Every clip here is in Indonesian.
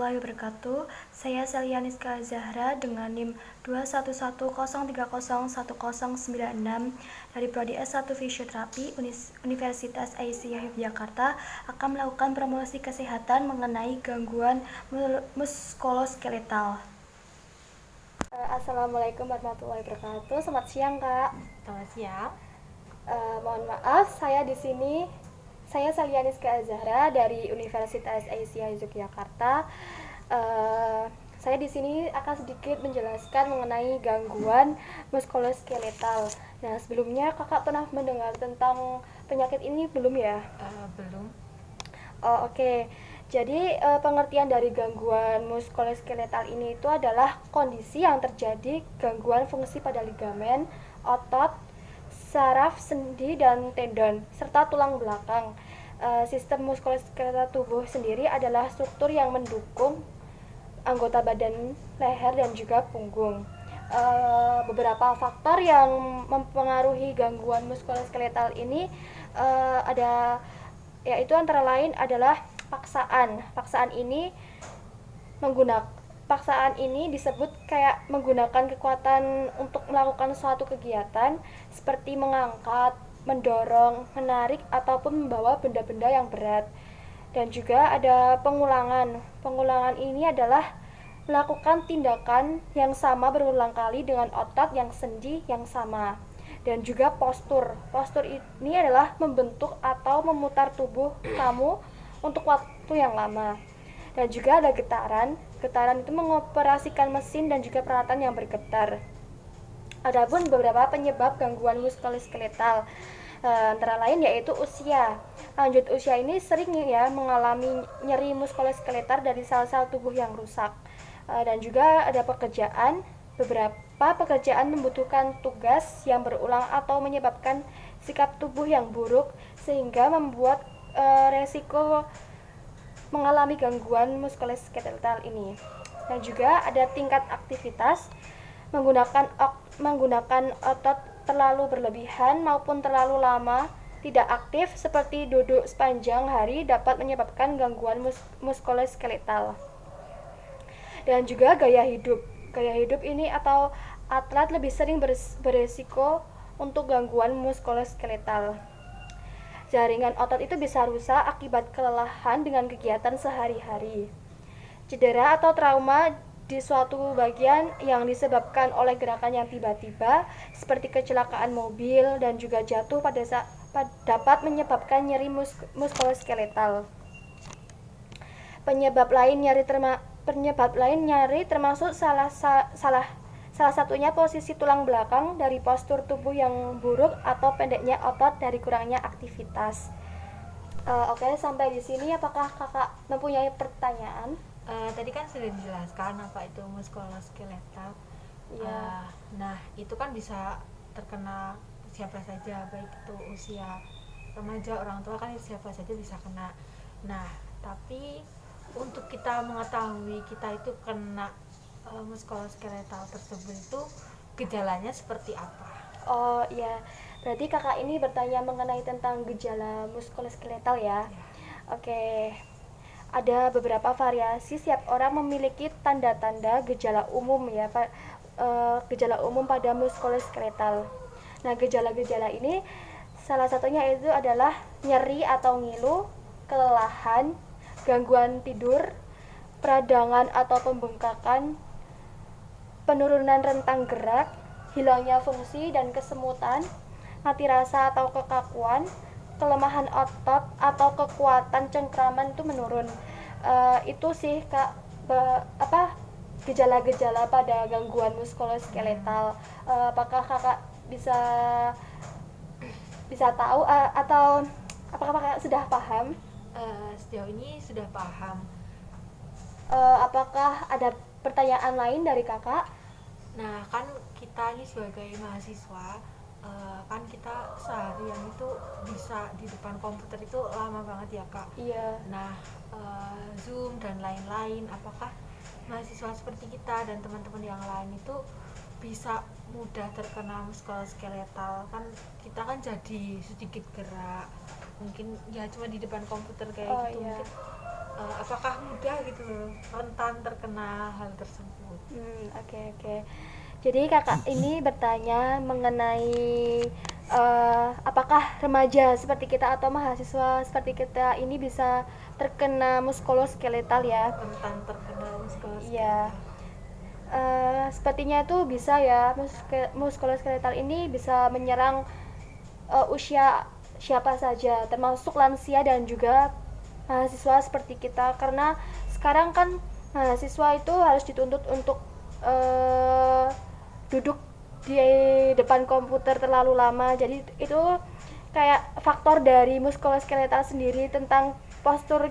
warahmatullahi wabarakatuh. Saya Selianiska Zahra dengan NIM 21103010196 dari Prodi S1 Fisioterapi Universitas Aisyah Yogyakarta akan melakukan promosi kesehatan mengenai gangguan muskuloskeletal. Assalamualaikum warahmatullahi wabarakatuh. Selamat siang, Kak. Selamat siang. Mohon maaf, saya Salianiska Zahra dari Universitas Aisyah Yogyakarta. Saya di sini akan sedikit menjelaskan mengenai gangguan muskuloskeletal. Nah, sebelumnya kakak pernah mendengar tentang penyakit ini belum ya? Belum. Oke. Jadi pengertian dari gangguan muskuloskeletal ini itu adalah kondisi yang terjadi gangguan fungsi pada ligamen, otot, saraf, sendi, dan tendon, serta tulang belakang. Sistem muskuloskeletal tubuh sendiri adalah struktur yang mendukung anggota badan, leher, dan juga punggung. Beberapa faktor yang mempengaruhi gangguan muskuloskeletal ini yaitu antara lain adalah paksaan. Paksaan ini disebut kayak menggunakan kekuatan untuk melakukan suatu kegiatan seperti mengangkat, mendorong, menarik, ataupun membawa benda-benda yang berat. Dan juga ada pengulangan. Pengulangan ini adalah melakukan tindakan yang sama berulang kali dengan otot yang sendi yang sama. Dan juga postur. Postur ini adalah membentuk atau memutar tubuh kamu untuk waktu yang lama. Dan juga ada getaran. Getaran itu mengoperasikan mesin dan juga peralatan yang bergetar. Adapun beberapa penyebab gangguan muskuloskeletal antara lain yaitu usia. Lanjut usia ini sering ya mengalami nyeri muskuloskeletal dari sel-sel tubuh yang rusak. Dan juga ada pekerjaan. Beberapa pekerjaan membutuhkan tugas yang berulang atau menyebabkan sikap tubuh yang buruk sehingga membuat resiko mengalami gangguan muskuloskeletal ini. Dan juga ada tingkat aktivitas menggunakan otot terlalu berlebihan maupun terlalu lama tidak aktif seperti duduk sepanjang hari dapat menyebabkan gangguan muskuloskeletal. Dan juga gaya hidup. Gaya hidup ini atau atlet lebih sering beresiko untuk gangguan muskuloskeletal. Jaringan otot itu bisa rusak akibat kelelahan dengan kegiatan sehari-hari. Cedera atau trauma di suatu bagian yang disebabkan oleh gerakan yang tiba-tiba seperti kecelakaan mobil dan juga jatuh dapat menyebabkan nyeri muskuloskeletal. Penyebab lain nyeri termasuk salah satunya posisi tulang belakang dari postur tubuh yang buruk atau pendeknya otot dari kurangnya aktivitas. Oke, sampai di sini apakah kakak mempunyai pertanyaan? Tadi kan sudah dijelaskan apa itu muskuloskeletal. Iya. Nah, itu kan bisa terkena siapa saja, baik itu usia remaja, orang tua kan siapa saja bisa kena. Nah, tapi untuk kita mengetahui kita itu kena muskuloskeletal tersebut itu gejalanya seperti apa? Oh iya, berarti kakak ini bertanya mengenai tentang gejala muskuloskeletal ya. Oke, ada beberapa variasi, setiap orang memiliki tanda-tanda gejala umum ya, gejala umum pada muskuloskeletal. Nah, gejala-gejala ini salah satunya itu adalah nyeri atau ngilu, kelelahan, gangguan tidur, peradangan atau pembengkakan, penurunan rentang gerak, hilangnya fungsi dan kesemutan, mati rasa atau kekakuan, kelemahan otot atau kekuatan cengkraman itu menurun. Itu sih kak gejala-gejala pada gangguan muskuloskeletal. Apakah kakak bisa tahu atau apakah kakak sudah paham? Sejauh ini sudah paham. Apakah ada pertanyaan lain dari kakak? Nah, kan kita ini sebagai mahasiswa, kan kita seharian itu bisa di depan komputer itu lama banget ya kak. Iya. Nah, Zoom dan lain-lain, apakah mahasiswa seperti kita dan teman-teman yang lain itu bisa mudah terkena muskuloskeletal? Kan kita kan jadi sedikit gerak, mungkin ya cuma di depan komputer kayak gitu. Iya. Mungkin apakah mudah gitu loh, rentan terkena hal tersebut. Oke. Jadi kakak ini bertanya mengenai apakah remaja seperti kita atau mahasiswa seperti kita ini bisa terkena muskuloskeletal ya? Rentan terkena Iya. muskuloskeletal. Sepertinya itu bisa ya, muskuloskeletal ini bisa menyerang usia siapa saja, termasuk lansia dan juga mahasiswa seperti kita. Karena sekarang kan mahasiswa itu harus dituntut untuk eh, duduk di depan komputer terlalu lama. Jadi itu kayak faktor dari muskuloskeletal sendiri tentang postur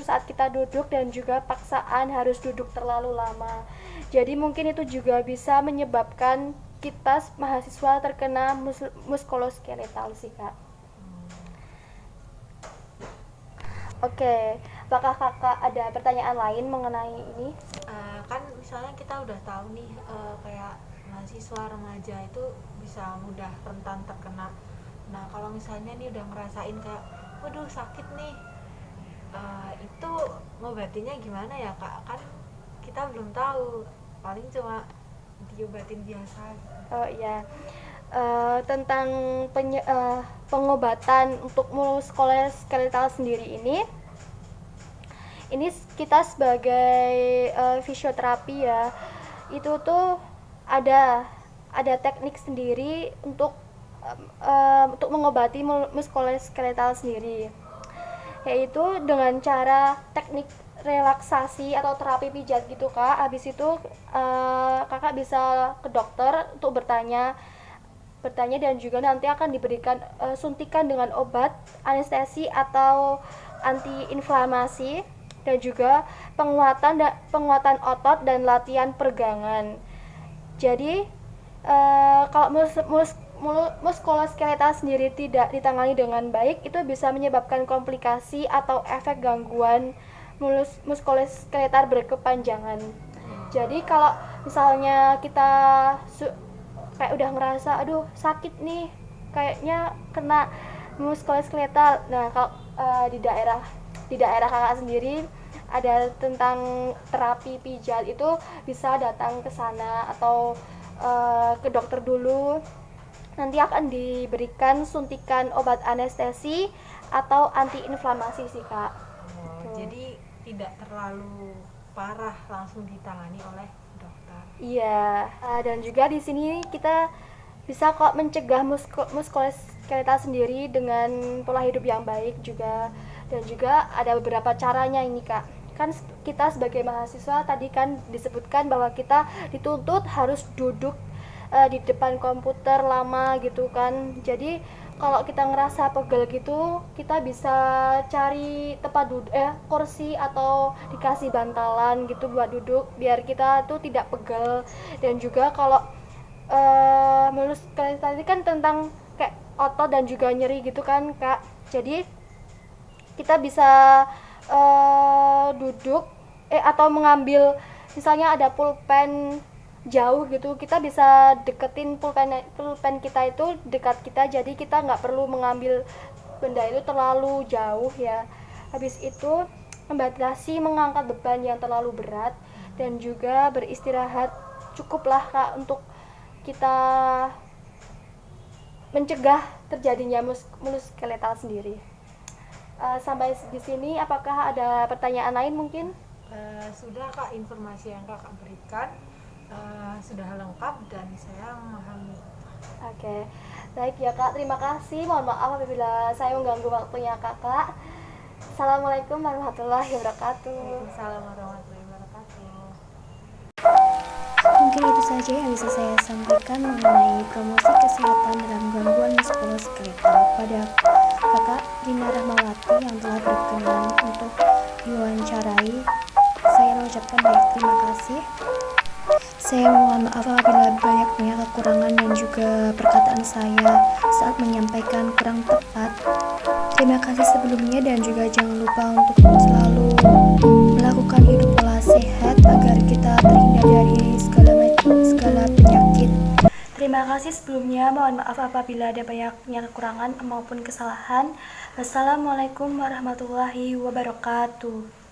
saat kita duduk dan juga paksaan harus duduk terlalu lama. Jadi mungkin itu juga bisa menyebabkan kita mahasiswa terkena muskuloskeletal sih kak. Oke, apakah kakak ada pertanyaan lain mengenai ini? Kan misalnya kita udah tahu nih, kayak mahasiswa remaja itu bisa mudah rentan terkena. Nah kalau misalnya nih udah ngerasain kayak waduh sakit nih, itu ngobatinya gimana ya kak? Kan kita belum tahu, paling cuma diobatin biasa gitu. Oh iya. Tentang pengobatan untuk muskuloskeletal sendiri ini kita sebagai fisioterapi ya, itu tuh ada teknik sendiri untuk mengobati muskuloskeletal sendiri, yaitu dengan cara teknik relaksasi atau terapi pijat gitu kak. Habis itu kakak bisa ke dokter untuk bertanya dan juga nanti akan diberikan suntikan dengan obat anestesi atau antiinflamasi dan juga penguatan otot dan latihan peregangan. Jadi kalau muskuloskeletal sendiri tidak ditangani dengan baik, itu bisa menyebabkan komplikasi atau efek gangguan muskuloskeletal berkepanjangan. Jadi kalau misalnya kita kayak udah ngerasa aduh sakit nih, kayaknya kena muskuloskeletal. Nah kalau di daerah kakak sendiri ada tentang terapi pijat, itu bisa datang ke sana atau ke dokter dulu. Nanti akan diberikan suntikan obat anestesi atau antiinflamasi sih kak. Jadi tidak terlalu parah, langsung ditangani oleh dokter. Iya, dan juga di sini kita bisa kok mencegah muskuloskeletal sendiri dengan pola hidup yang baik juga. Dan juga ada beberapa caranya ini kak. Kan kita sebagai mahasiswa tadi kan disebutkan bahwa kita dituntut harus duduk di depan komputer lama gitu kan. Jadi kalau kita ngerasa pegel gitu, kita bisa cari tempat duduk kursi atau dikasih bantalan gitu buat duduk biar kita tuh tidak pegel. Dan juga kalau muskuloskeletal tadi kan tentang kayak otot dan juga nyeri gitu kan kak. Jadi kita bisa duduk atau mengambil, misalnya ada pulpen jauh gitu, kita bisa deketin pulpen kita itu dekat kita, jadi kita nggak perlu mengambil benda itu terlalu jauh ya. Habis itu membatasi mengangkat beban yang terlalu berat dan juga beristirahat cukuplah kak untuk kita mencegah terjadinya muskuloskeletal sendiri. Sampai di sini apakah ada pertanyaan lain mungkin? Sudah kak, informasi yang kakak berikan sudah lengkap dan saya memahami. Oke, baik ya kak, terima kasih. Mohon maaf apabila saya mengganggu waktunya kakak. Assalamualaikum warahmatullahi wabarakatuh. Waalaikumsalam warahmatullahi wabarakatuh. Mungkin itu saja yang bisa saya sampaikan mengenai promosi kesehatan dalam gangguan muskuloskeletal pada kakak Rina Rahmawati yang telah berkenan untuk diwawancarai. Saya mengucapkan banyak terima kasih. Saya mohon maaf apabila banyaknya kekurangan dan juga perkataan saya saat menyampaikan kurang tepat. Terima kasih sebelumnya dan juga jangan lupa untuk selalu melakukan hidup pola sehat agar kita terhindar dari segala penyakit. Terima kasih sebelumnya, mohon maaf apabila ada banyaknya kekurangan maupun kesalahan. Wassalamualaikum warahmatullahi wabarakatuh.